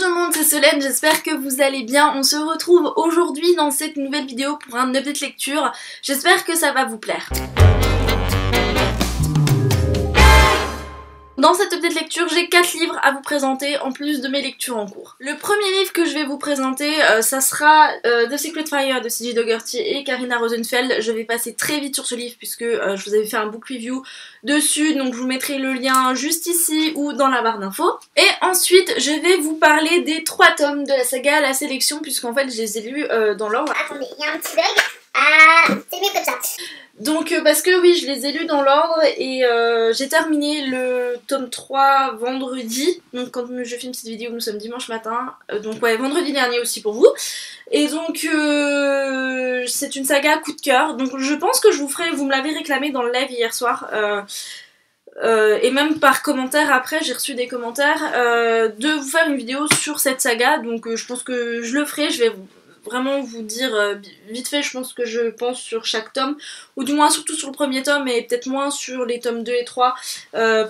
tout le monde, c'est Solène, j'espère que vous allez bien. On se retrouve aujourd'hui dans cette nouvelle vidéo pour un update lecture. J'espère que ça va vous plaire. Dans cette update lecture, j'ai 4 livres à vous présenter en plus de mes lectures en cours. Le premier livre que je vais vous présenter, ça sera The Secret Fire de C.J. Dougherty et Karina Rosenfeld. Je vais passer très vite sur ce livre puisque je vous avais fait un book review dessus, donc je vous mettrai le lien juste ici ou dans la barre d'infos. Et ensuite, je vais vous parler des 3 tomes de la saga La Sélection, puisqu'en fait je les ai lus dans l'ordre. Attendez, il y a un petit bug. Ah, c'est mieux comme ça. Donc parce que oui, je les ai lus dans l'ordre et j'ai terminé le tome 3 vendredi. Donc quand je filme cette vidéo, nous sommes dimanche matin. Donc ouais, vendredi dernier aussi pour vous. Et donc c'est une saga coup de cœur. Donc je pense que je vous ferai, vous me l'avez réclamé dans le live hier soir. Et même par commentaire après, j'ai reçu des commentaires de vous faire une vidéo sur cette saga. Donc je pense que je le ferai, je vais vraiment vous dire vite fait je pense que je pense sur chaque tome, ou du moins surtout sur le premier tome et peut-être moins sur les tomes 2 et 3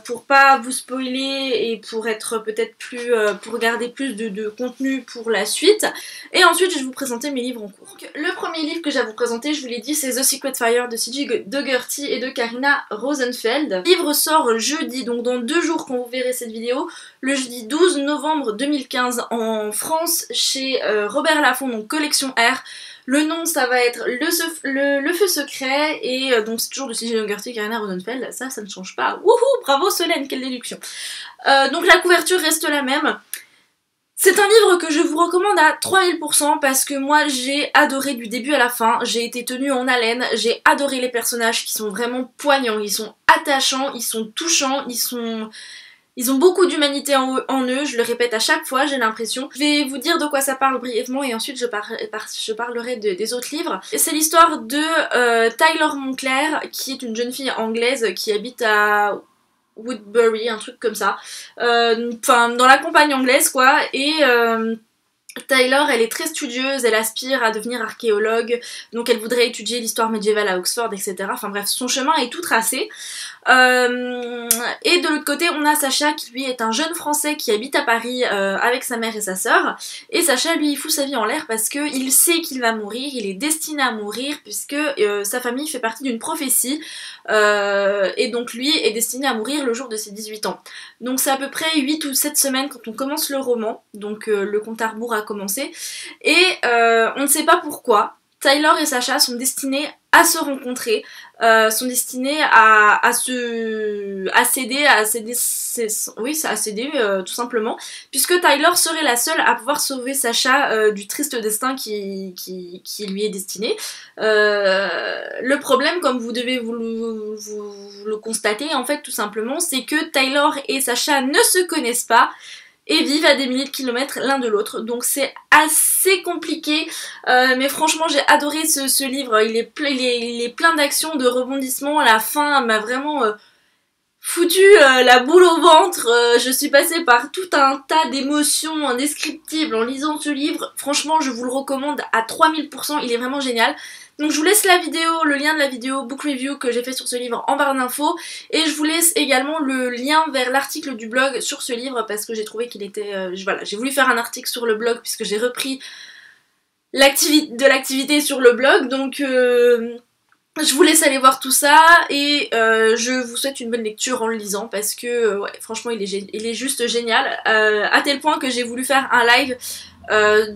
pour pas vous spoiler et pour être peut-être plus pour garder plus de contenu pour la suite. Et ensuite je vais vous présenter mes livres en cours. Donc, le premier livre que j'ai à vous présenter, je vous l'ai dit, c'est The Secret Fire de C.J. Dougherty et de Karina Rosenfeld. Le livre sort jeudi, donc dans 2 jours quand vous verrez cette vidéo, le jeudi 12 novembre 2015 en France chez Robert Laffont, donc Collection R. Le nom ça va être le Feu Secret et donc c'est toujours de C.J. Dougherty et Karina Rosenfeld, ça ne change pas. Wouhou, bravo Solène, quelle déduction. Donc la couverture reste la même. C'est un livre que je vous recommande à 3000% parce que moi j'ai adoré du début à la fin, j'ai été tenue en haleine, j'ai adoré les personnages qui sont vraiment poignants, ils sont attachants, ils sont touchants, ils ont beaucoup d'humanité en eux, je le répète à chaque fois, j'ai l'impression. Je vais vous dire de quoi ça parle brièvement et ensuite je parlerai des autres livres. C'est l'histoire de Tyler Monclair, qui est une jeune fille anglaise qui habite à Woodbury, un truc comme ça. Enfin, dans la campagne anglaise quoi, et Tyler, elle est très studieuse, elle aspire à devenir archéologue, donc elle voudrait étudier l'histoire médiévale à Oxford, etc. Enfin bref, son chemin est tout tracé. Et de l'autre côté, on a Sacha qui lui est un jeune français qui habite à Paris avec sa mère et sa sœur. Et Sacha, lui, il fout sa vie en l'air parce qu'il sait qu'il va mourir, il est destiné à mourir puisque sa famille fait partie d'une prophétie. Et donc lui est destiné à mourir le jour de ses 18 ans. Donc c'est à peu près 8 ou 7 semaines quand on commence le roman, donc le compte à rebours a commencé. Et on ne sait pas pourquoi, Tyler et Sacha sont destinés à se rencontrer, sont destinés à s'aider, tout simplement, puisque Tyler serait la seule à pouvoir sauver Sacha du triste destin qui lui est destiné. Le problème, comme vous devez vous le constater, en fait, tout simplement, c'est que Tyler et Sacha ne se connaissent pas et vivent à des milliers de kilomètres l'un de l'autre, donc c'est assez compliqué, mais franchement j'ai adoré ce livre, il est plein d'actions, de rebondissements, à la fin m'a vraiment foutu la boule au ventre, je suis passée par tout un tas d'émotions indescriptibles en lisant ce livre, franchement je vous le recommande à 3000%, il est vraiment génial. Donc je vous laisse la vidéo, le lien de la vidéo book review que j'ai fait sur ce livre en barre d'infos, et je vous laisse également le lien vers l'article du blog sur ce livre parce que j'ai trouvé qu'il était... voilà, j'ai voulu faire un article sur le blog puisque j'ai repris l'activité sur le blog, donc je vous laisse aller voir tout ça et je vous souhaite une bonne lecture en le lisant parce que ouais, franchement il est juste génial, à tel point que j'ai voulu faire un live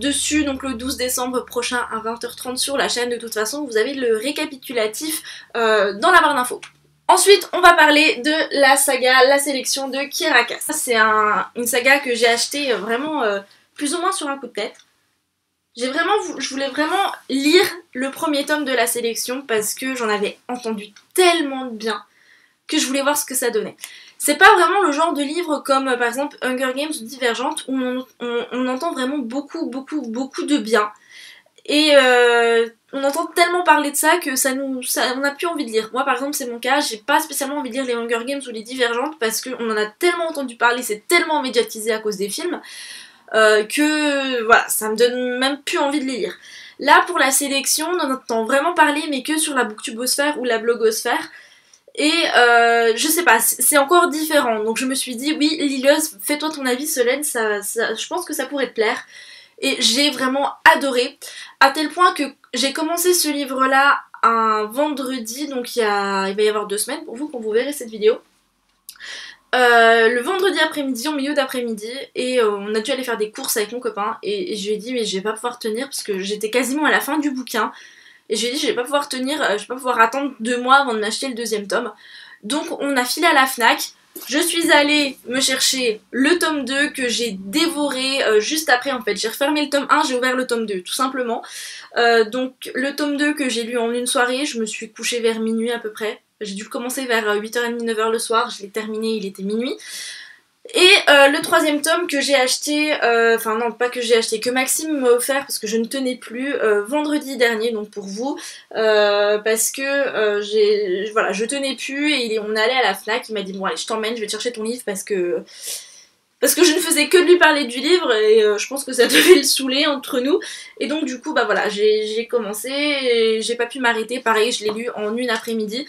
dessus, donc le 12 décembre prochain à 20h30 sur la chaîne. De toute façon vous avez le récapitulatif dans la barre d'infos. Ensuite on va parler de la saga La Sélection de Kirakas. C'est une saga que j'ai achetée vraiment plus ou moins sur un coup de tête. Je voulais vraiment lire le premier tome de La Sélection parce que j'en avais entendu tellement de bien que je voulais voir ce que ça donnait. C'est pas vraiment le genre de livre comme par exemple Hunger Games ou Divergente où on entend vraiment beaucoup de bien. Et on entend tellement parler de ça que on n'a plus envie de lire. Moi par exemple c'est mon cas, j'ai pas spécialement envie de lire les Hunger Games ou les Divergentes parce qu'on en a tellement entendu parler, c'est tellement médiatisé à cause des films que voilà, ça me donne même plus envie de les lire. Là pour La Sélection, on en entend vraiment parler mais que sur la booktubosphère ou la blogosphère. Et je sais pas, c'est encore différent. Donc je me suis dit, oui, lileuse, fais-toi ton avis, Solène, je pense que ça pourrait te plaire. Et j'ai vraiment adoré, à tel point que j'ai commencé ce livre-là un vendredi, donc il va y avoir 2 semaines pour vous quand vous verrez cette vidéo. Le vendredi après-midi, au milieu d'après-midi, et on a dû aller faire des courses avec mon copain, et je lui ai dit mais je vais pas pouvoir tenir parce que j'étais quasiment à la fin du bouquin, et je lui ai dit je vais pas pouvoir tenir, je vais pas pouvoir attendre 2 mois avant de m'acheter le 2e tome. Donc on a filé à la Fnac, je suis allée me chercher le tome 2 que j'ai dévoré juste après en fait. J'ai refermé le tome 1, j'ai ouvert le tome 2 tout simplement. Donc le tome 2 que j'ai lu en une soirée, je me suis couchée vers minuit à peu près. J'ai dû commencer vers 8h30, 9h le soir, je l'ai terminé, il était minuit. Et le 3e tome que j'ai acheté, enfin non pas que j'ai acheté, que Maxime m'a offert parce que je ne tenais plus vendredi dernier, donc pour vous, parce que voilà, je tenais plus et on allait à la Fnac, il m'a dit bon allez je t'emmène, je vais te chercher ton livre parce que je ne faisais que de lui parler du livre et je pense que ça devait le saouler entre nous. Et donc du coup bah voilà, j'ai commencé et j'ai pas pu m'arrêter, pareil je l'ai lu en une après-midi.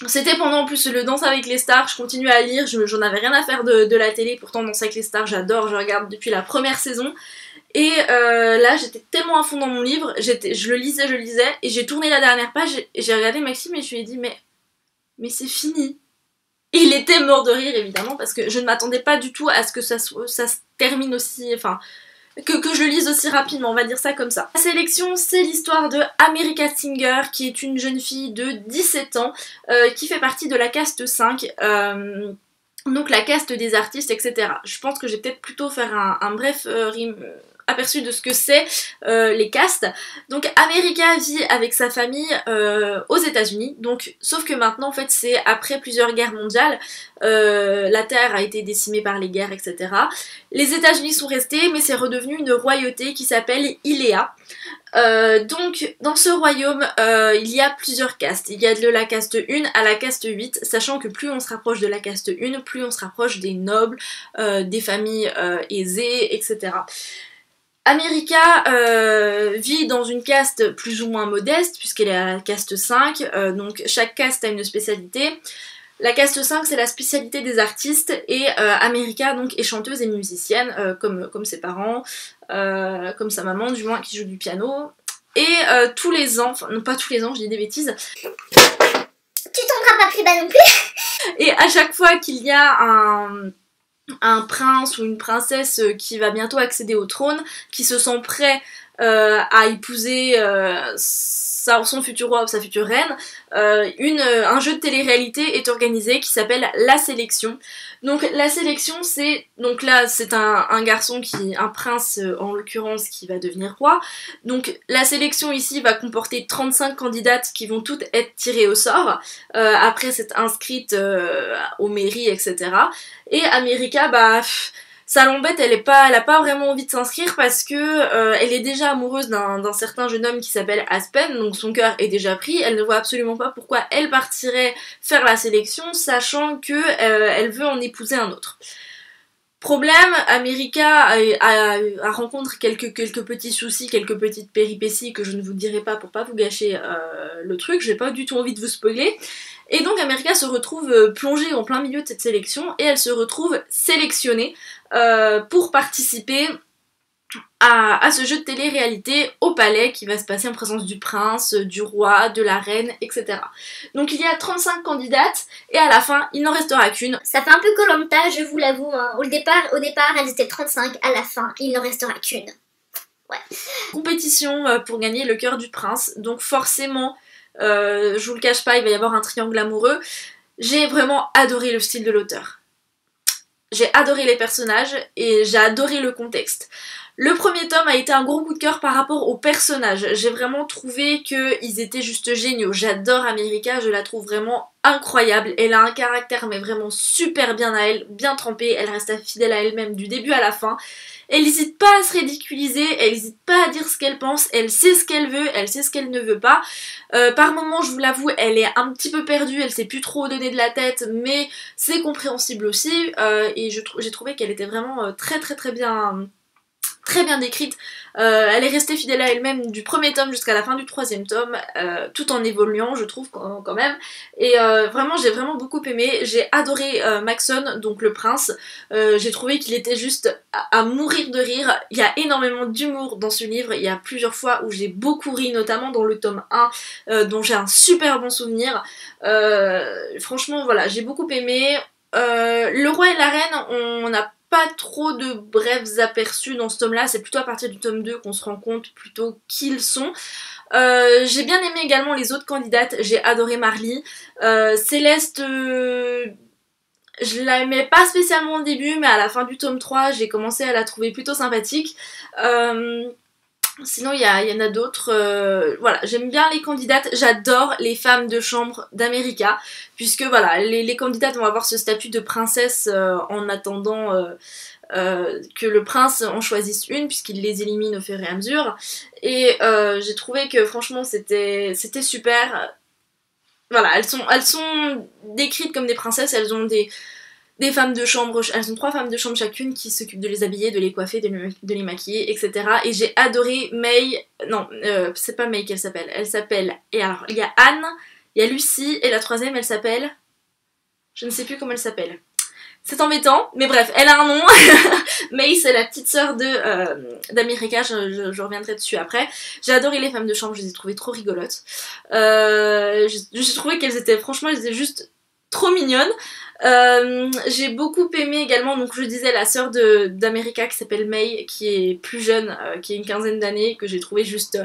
C'était pendant en plus le Danse avec les stars, je continuais à lire, j'en avais rien à faire de la télé, pourtant Danse avec les stars j'adore, je regarde depuis la première saison. Et là j'étais tellement à fond dans mon livre, je le lisais et j'ai tourné la dernière page et j'ai regardé Maxime et je lui ai dit mais c'est fini. Il était mort de rire évidemment parce que je ne m'attendais pas du tout à ce que ça se termine aussi, enfin que je lise aussi rapidement, on va dire ça comme ça. La sélection, c'est l'histoire de America Singer, qui est une jeune fille de 17 ans, qui fait partie de la caste 5, donc la caste des artistes, etc. Je pense que je vais peut-être plutôt faire un bref aperçu de ce que c'est les castes. Donc America vit avec sa famille aux États-Unis, donc sauf que maintenant en fait c'est après plusieurs guerres mondiales, la Terre a été décimée par les guerres, etc. Les États-Unis sont restés, mais c'est redevenu une royauté qui s'appelle Illéa. Donc dans ce royaume il y a plusieurs castes, il y a de la caste 1 à la caste 8, sachant que plus on se rapproche de la caste 1, plus on se rapproche des nobles, des familles aisées, etc. America vit dans une caste plus ou moins modeste puisqu'elle est à la caste 5, donc chaque caste a une spécialité. La caste 5 c'est la spécialité des artistes et America donc est chanteuse et musicienne comme ses parents, comme sa maman du moins qui joue du piano. Et tous les ans, enfin non pas tous les ans, je dis des bêtises. Tu tomberas pas plus bas non plus. Et à chaque fois qu'il y a un prince ou une princesse qui va bientôt accéder au trône, qui se sent prêt à épouser son futur roi ou sa future reine, un jeu de télé-réalité est organisé qui s'appelle La Sélection. Donc la sélection c'est, donc là c'est un garçon un prince en l'occurrence qui va devenir roi. Donc la sélection ici va comporter 35 candidates qui vont toutes être tirées au sort, après s'être inscrites aux mairies, etc. Et America, bah ça l'embête, elle a pas vraiment envie de s'inscrire parce que elle est déjà amoureuse d'un certain jeune homme qui s'appelle Aspen, donc son cœur est déjà pris, elle ne voit absolument pas pourquoi elle partirait faire la sélection, sachant que elle veut en épouser un autre. Problème, America rencontre quelques petits soucis, quelques petites péripéties que je ne vous dirai pas pour pas vous gâcher le truc, j'ai pas du tout envie de vous spoiler. Et donc America se retrouve plongée en plein milieu de cette sélection et elle se retrouve sélectionnée pour participer à ce jeu de télé-réalité au palais qui va se passer en présence du prince, du roi, de la reine, etc. Donc il y a 35 candidates et à la fin il n'en restera qu'une. Ça fait un peu Koh-Lanta, je vous l'avoue, hein. Au départ elles étaient 35, à la fin il n'en restera qu'une. Ouais. Compétition pour gagner le cœur du prince, donc forcément je vous le cache pas, il va y avoir un triangle amoureux. J'ai vraiment adoré le style de l'auteur. J'ai adoré les personnages et j'ai adoré le contexte. Le premier tome a été un gros coup de cœur par rapport aux personnages. J'ai vraiment trouvé qu'ils étaient juste géniaux. J'adore America, je la trouve vraiment incroyable. Elle a un caractère mais vraiment super bien à elle, bien trempé. Elle reste fidèle à elle-même du début à la fin. Elle n'hésite pas à se ridiculiser, elle n'hésite pas à dire ce qu'elle pense, elle sait ce qu'elle veut, elle sait ce qu'elle ne veut pas. Par moments, je vous l'avoue, elle est un petit peu perdue, elle sait plus trop où donner de la tête, mais c'est compréhensible aussi. Et j'ai trouvé qu'elle était vraiment très bien très bien décrite, elle est restée fidèle à elle-même du premier tome jusqu'à la fin du troisième tome, tout en évoluant je trouve quand même, et vraiment j'ai vraiment beaucoup aimé, j'ai adoré Maxon, donc le prince, j'ai trouvé qu'il était juste à mourir de rire, il y a énormément d'humour dans ce livre, il y a plusieurs fois où j'ai beaucoup ri, notamment dans le tome 1, dont j'ai un super bon souvenir, franchement voilà, j'ai beaucoup aimé. Le roi et la reine, on n'a pas trop de brefs aperçus dans ce tome là, c'est plutôt à partir du tome 2 qu'on se rend compte plutôt qui ils sont. J'ai bien aimé également les autres candidates, j'ai adoré Marley. Céleste, je l'aimais pas spécialement au début, mais à la fin du tome 3 j'ai commencé à la trouver plutôt sympathique. Sinon il y en a d'autres, voilà, j'aime bien les candidates, j'adore les femmes de chambre d'America, puisque voilà, les candidates vont avoir ce statut de princesse en attendant que le prince en choisisse une, puisqu'il les élimine au fur et à mesure, et j'ai trouvé que franchement c'était super, voilà, elles sont décrites comme des princesses, elles ont des femmes de chambre, elles sont 3 femmes de chambre chacune qui s'occupent de les habiller, de les coiffer, de les maquiller, etc. Et j'ai adoré May, non, c'est pas May qu'elle s'appelle, et alors il y a Anne, il y a Lucie, et la troisième elle s'appelle, je ne sais plus comment elle s'appelle. C'est embêtant, mais bref, elle a un nom. May, c'est la petite sœur d'America, je reviendrai dessus après. J'ai adoré les femmes de chambre, je les ai trouvées trop rigolotes. J'ai trouvé qu'elles étaient, franchement, elles étaient juste trop mignonne. J'ai beaucoup aimé également, donc je disais, la sœur d'America qui s'appelle May, qui est plus jeune, qui a une quinzaine d'années, que j'ai trouvé juste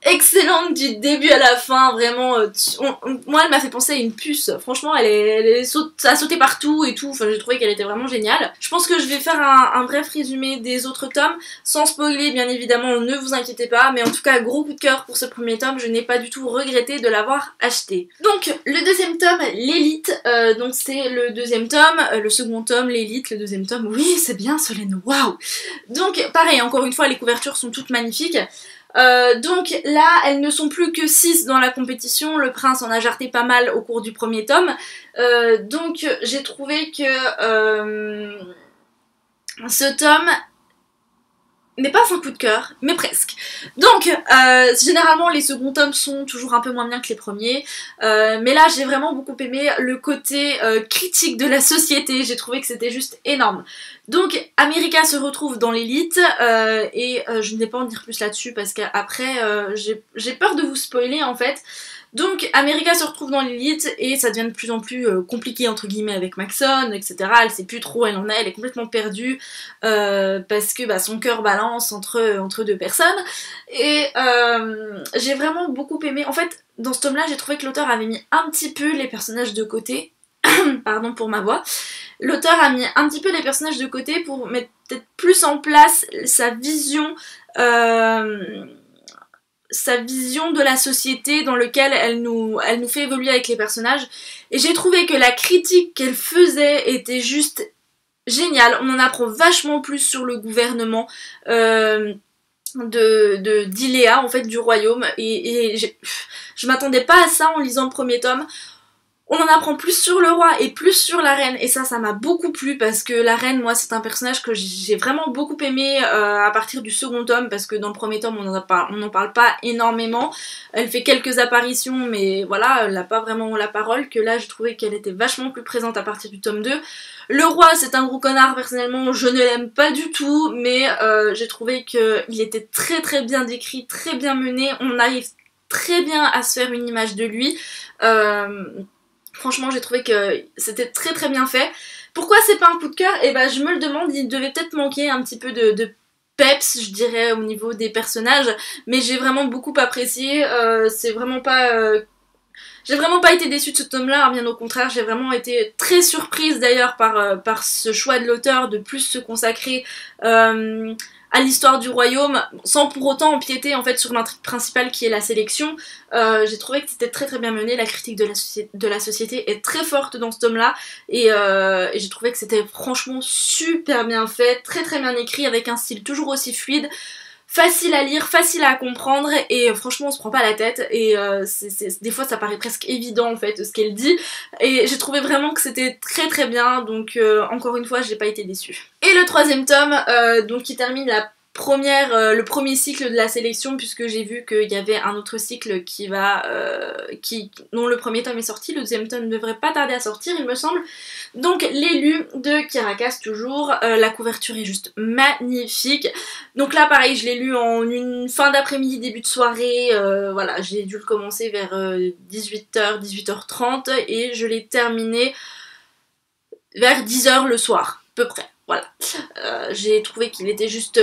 excellente du début à la fin, vraiment. Moi elle m'a fait penser à une puce, franchement elle a sauté partout et tout, enfin j'ai trouvé qu'elle était vraiment géniale. Je pense que je vais faire un bref résumé des autres tomes, sans spoiler bien évidemment, ne vous inquiétez pas, mais en tout cas gros coup de cœur pour ce premier tome, je n'ai pas du tout regretté de l'avoir acheté. Donc le deuxième tome, l'élite, donc c'est le deuxième tome, le second tome, l'élite, le deuxième tome, oui c'est bien Solène, waouh. Donc pareil, encore une fois les couvertures sont toutes magnifiques. Donc là, elles ne sont plus que 6 dans la compétition, le prince en a jarté pas mal au cours du premier tome, donc j'ai trouvé que ce tome n'est pas un coup de cœur, mais presque. Donc, généralement les seconds tomes sont toujours un peu moins bien que les premiers, mais là j'ai vraiment beaucoup aimé le côté critique de la société, j'ai trouvé que c'était juste énorme. Donc, America se retrouve dans l'élite, et je ne vais pas en dire plus là-dessus parce qu'après j'ai peur de vous spoiler en fait. Donc America se retrouve dans l'élite et ça devient de plus en plus compliqué entre guillemets avec Maxon, etc. Elle sait plus trop où elle en est, elle est complètement perdue parce que son cœur balance entre deux personnes. Et j'ai vraiment beaucoup aimé. En fait, dans ce tome-là, j'ai trouvé que l'auteur avait mis un petit peu les personnages de côté. Pardon pour ma voix. L'auteur a mis un petit peu les personnages de côté pour mettre peut-être plus en place sa vision de la société dans laquelle elle nous fait évoluer avec les personnages, et j'ai trouvé que la critique qu'elle faisait était juste géniale. On en apprend vachement plus sur le gouvernement d'Iléa, en fait, du royaume, et je m'attendais pas à ça en lisant le premier tome. On en apprend plus sur le roi et plus sur la reine, et ça m'a beaucoup plu parce que la reine, moi c'est un personnage que j'ai vraiment beaucoup aimé à partir du second tome, parce que dans le premier tome on n'en parle pas énormément, elle fait quelques apparitions mais voilà, elle n'a pas vraiment la parole, que là j'ai trouvé qu'elle était vachement plus présente à partir du tome 2. Le roi c'est un gros connard, personnellement je ne l'aime pas du tout, mais j'ai trouvé qu'il était très très bien décrit, très bien mené, on arrive très bien à se faire une image de lui. Franchement j'ai trouvé que c'était très très bien fait. Pourquoi c'est pas un coup de cœur? Et je me le demande, il devait peut-être manquer un petit peu de peps, je dirais, au niveau des personnages, mais j'ai vraiment beaucoup apprécié, c'est vraiment pas... J'ai vraiment pas été déçue de ce tome-là, bien au contraire, j'ai vraiment été très surprise d'ailleurs par ce choix de l'auteur de plus se consacrer à l'histoire du royaume, sans pour autant empiéter en fait sur l'intrigue principale qui est la sélection. J'ai trouvé que c'était très très bien mené, la critique de la société est très forte dans ce tome-là, et j'ai trouvé que c'était franchement super bien fait, très très bien écrit, avec un style toujours aussi fluide, facile à lire, facile à comprendre, et franchement on se prend pas la tête, et des fois ça paraît presque évident en fait ce qu'elle dit, et j'ai trouvé vraiment que c'était très très bien, donc encore une fois j'ai pas été déçue. Et le troisième tome, donc qui termine la le premier cycle de la sélection, puisque j'ai vu qu'il y avait un autre cycle dont le premier tome est sorti, le deuxième tome ne devrait pas tarder à sortir il me semble. Donc l'élu de Kirakas toujours, la couverture est juste magnifique. Donc là pareil, je l'ai lu en une fin d'après-midi, début de soirée, voilà, j'ai dû le commencer vers 18h, 18h30 et je l'ai terminé vers 10h le soir, à peu près. Voilà, j'ai trouvé qu'il était juste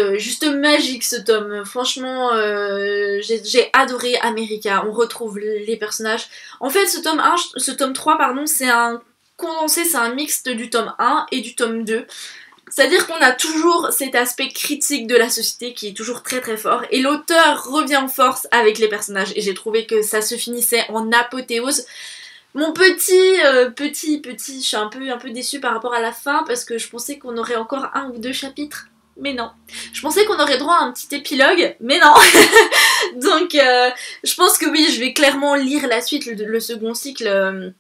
magique ce tome, franchement j'ai adoré America, on retrouve les personnages. En fait ce tome 3 pardon, c'est un condensé, c'est un mixte du tome 1 et du tome 2. C'est-à-dire qu'on a toujours cet aspect critique de la société qui est toujours très très fort et l'auteur revient en force avec les personnages et j'ai trouvé que ça se finissait en apothéose. Mon je suis un peu déçue par rapport à la fin parce que je pensais qu'on aurait encore un ou deux chapitres, mais non. Je pensais qu'on aurait droit à un petit épilogue, mais non. Donc je pense que oui, je vais clairement lire la suite, le second cycle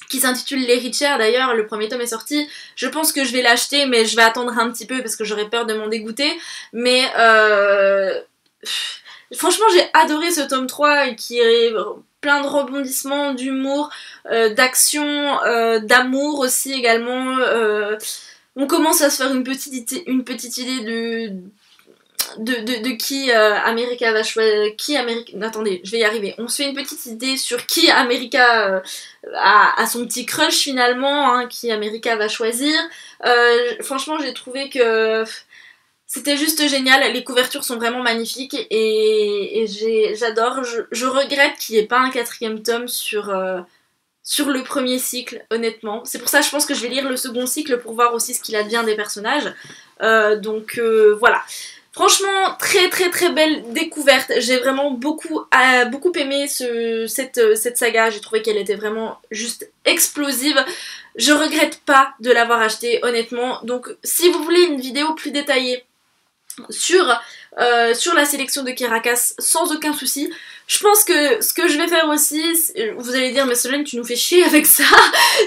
qui s'intitule Les Richer d'ailleurs, le premier tome est sorti. Je pense que je vais l'acheter, mais je vais attendre un petit peu parce que j'aurais peur de m'en dégoûter, mais franchement j'ai adoré ce tome 3 qui est plein de rebondissements, d'humour, d'action, d'amour aussi également. On commence à se faire une petite idée de qui America va choisir. Attendez, je vais y arriver. On se fait une petite idée sur qui America a son petit crush finalement, hein, qui America va choisir. Franchement, j'ai trouvé que c'était juste génial, les couvertures sont vraiment magnifiques et j'adore. Je regrette qu'il n'y ait pas un quatrième tome sur le premier cycle, honnêtement. C'est pour ça que je pense que je vais lire le second cycle pour voir aussi ce qu'il advient des personnages. Donc voilà. Franchement, très très très belle découverte. J'ai vraiment beaucoup aimé cette saga. J'ai trouvé qu'elle était vraiment juste explosive. Je regrette pas de l'avoir achetée, honnêtement. Donc si vous voulez une vidéo plus détaillée sur la sélection de Kirakas sans aucun souci. Je pense que ce que je vais faire aussi, vous allez dire mais Solène tu nous fais chier avec ça,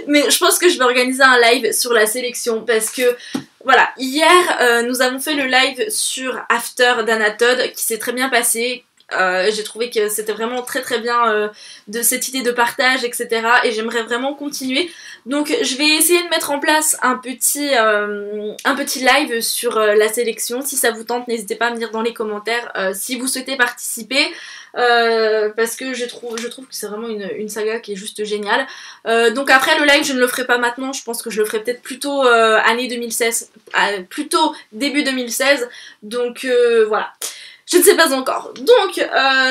mais je pense que je vais organiser un live sur la sélection parce que voilà, hier nous avons fait le live sur After d'Anna Todd qui s'est très bien passé. J'ai trouvé que c'était vraiment très très bien de cette idée de partage, etc. Et j'aimerais vraiment continuer. Donc je vais essayer de mettre en place un petit live sur la sélection. Si ça vous tente, n'hésitez pas à me dire dans les commentaires si vous souhaitez participer. Parce que je trouve que c'est vraiment une saga qui est juste géniale. Donc après le live je ne le ferai pas maintenant, je pense que je le ferai peut-être plutôt année 2016, plutôt début 2016. Donc voilà. Je ne sais pas encore. Donc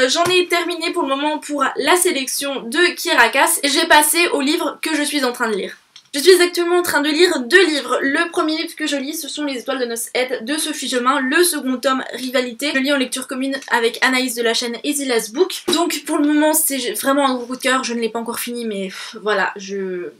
j'en ai terminé pour le moment pour la sélection de Kirakas et j'ai passé au livre que je suis en train de lire. Je suis actuellement en train de lire 2 livres. Le premier livre que je lis, ce sont Les Étoiles de Noces de Sophie Jomain. Le second tome, Rivalité. Je lis en lecture commune avec Anaïs de la chaîne Easy Last Book. Donc pour le moment, c'est vraiment un gros coup de cœur. Je ne l'ai pas encore fini, mais voilà, je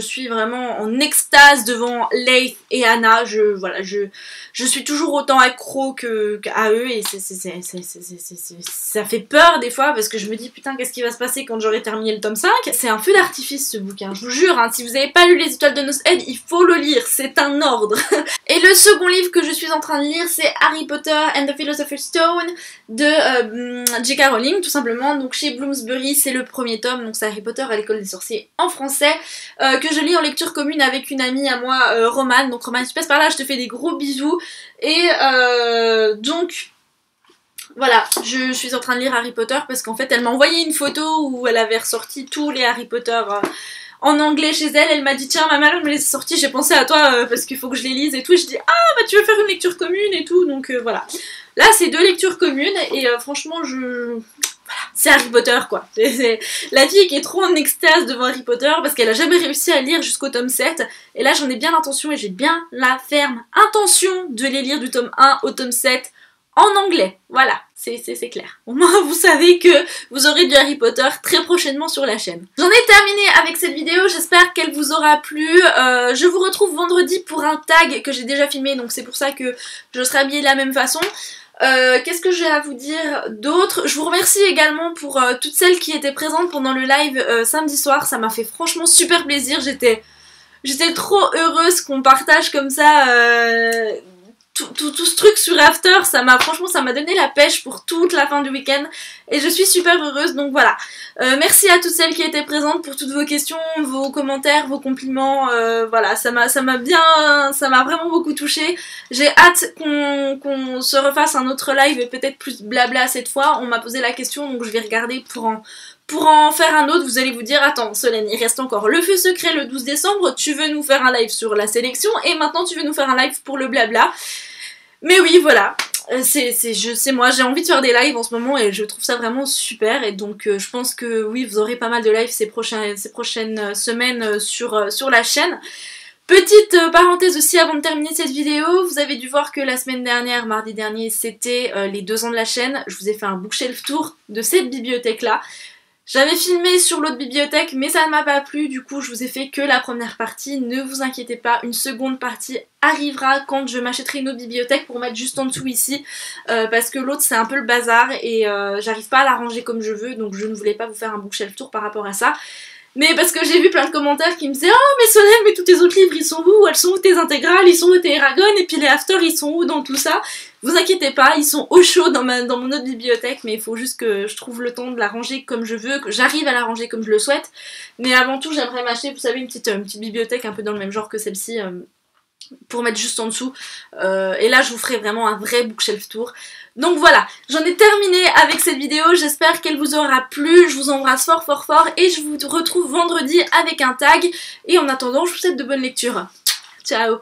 suis vraiment en extase devant Leith et Anna. Je suis toujours autant accro qu'à eux et ça fait peur des fois parce que je me dis putain qu'est-ce qui va se passer quand j'aurai terminé le tome 5. C'est un feu d'artifice ce bouquin, je vous jure, hein, si vous n'avez pas lu Les Étoiles de Noces, il faut le lire, c'est un ordre. Et le second livre que je suis en train de lire c'est Harry Potter and the Philosopher's Stone de J.K. Rowling tout simplement. Donc chez Bloomsbury, c'est le premier tome, donc c'est Harry Potter à l'école des sorciers en français. Que je lis en lecture commune avec une amie à moi, Romane. Donc Romane, si tu passes par là, je te fais des gros bisous. Et donc voilà, je suis en train de lire Harry Potter parce qu'en fait elle m'a envoyé une photo où elle avait ressorti tous les Harry Potter en anglais chez elle. Elle m'a dit tiens maman je me les ai sortis, j'ai pensé à toi parce qu'il faut que je les lise et tout. Et je dis ah bah tu veux faire une lecture commune et tout. Donc voilà. Là c'est 2 lectures communes et franchement voilà, c'est Harry Potter quoi. C'est la fille qui est trop en extase devant Harry Potter parce qu'elle a jamais réussi à lire jusqu'au tome 7. Et là j'en ai bien l'intention et j'ai bien la ferme intention de les lire du tome 1 au tome 7 en anglais. Voilà, c'est clair. Au moins vous savez que vous aurez du Harry Potter très prochainement sur la chaîne. J'en ai terminé avec cette vidéo, j'espère qu'elle vous aura plu. Je vous retrouve vendredi pour un tag que j'ai déjà filmé, donc c'est pour ça que je serai habillée de la même façon. Qu'est-ce que j'ai à vous dire d'autre? Je vous remercie également pour toutes celles qui étaient présentes pendant le live samedi soir, ça m'a fait franchement super plaisir, j'étais trop heureuse qu'on partage comme ça tout ce truc sur After, franchement ça m'a donné la pêche pour toute la fin du week-end et je suis super heureuse, donc voilà. Merci à toutes celles qui étaient présentes pour toutes vos questions, vos commentaires, vos compliments, voilà, ça m'a vraiment beaucoup touchée. J'ai hâte qu'on se refasse un autre live et peut-être plus blabla cette fois. On m'a posé la question, donc je vais regarder pour en faire un autre. Vous allez vous dire, attends Solène, il reste encore le feu secret le 12 décembre, tu veux nous faire un live sur la sélection et maintenant tu veux nous faire un live pour le blabla. Mais oui, voilà, c'est moi, j'ai envie de faire des lives en ce moment et je trouve ça vraiment super. Et donc je pense que oui, vous aurez pas mal de lives ces prochaines semaines sur la chaîne. Petite parenthèse aussi avant de terminer cette vidéo, vous avez dû voir que la semaine dernière, mardi dernier, c'était les 2 ans de la chaîne. Je vous ai fait un bookshelf tour de cette bibliothèque-là. J'avais filmé sur l'autre bibliothèque, mais ça ne m'a pas plu, du coup je vous ai fait que la première partie. Ne vous inquiétez pas, une seconde partie arrivera quand je m'achèterai une autre bibliothèque pour mettre juste en dessous ici, parce que l'autre c'est un peu le bazar et j'arrive pas à la ranger comme je veux, donc je ne voulais pas vous faire un bookshelf tour par rapport à ça. Mais parce que j'ai vu plein de commentaires qui me disaient « Oh mais Solène, mais tous tes autres livres ils sont où? Elles sont où tes intégrales? Ils sont où tes Eragon? Et puis les After ils sont où dans tout ça ?» Vous inquiétez pas, ils sont au chaud dans mon autre bibliothèque, mais il faut juste que je trouve le temps de la ranger comme je veux, que j'arrive à la ranger comme je le souhaite. Mais avant tout j'aimerais m'acheter, vous savez, une petite bibliothèque un peu dans le même genre que celle-ci, pour mettre juste en dessous. Et là je vous ferai vraiment un vrai bookshelf tour. Donc voilà, j'en ai terminé avec cette vidéo, j'espère qu'elle vous aura plu, je vous embrasse fort fort fort et je vous retrouve vendredi avec un tag. Et en attendant, je vous souhaite de bonnes lectures. Ciao.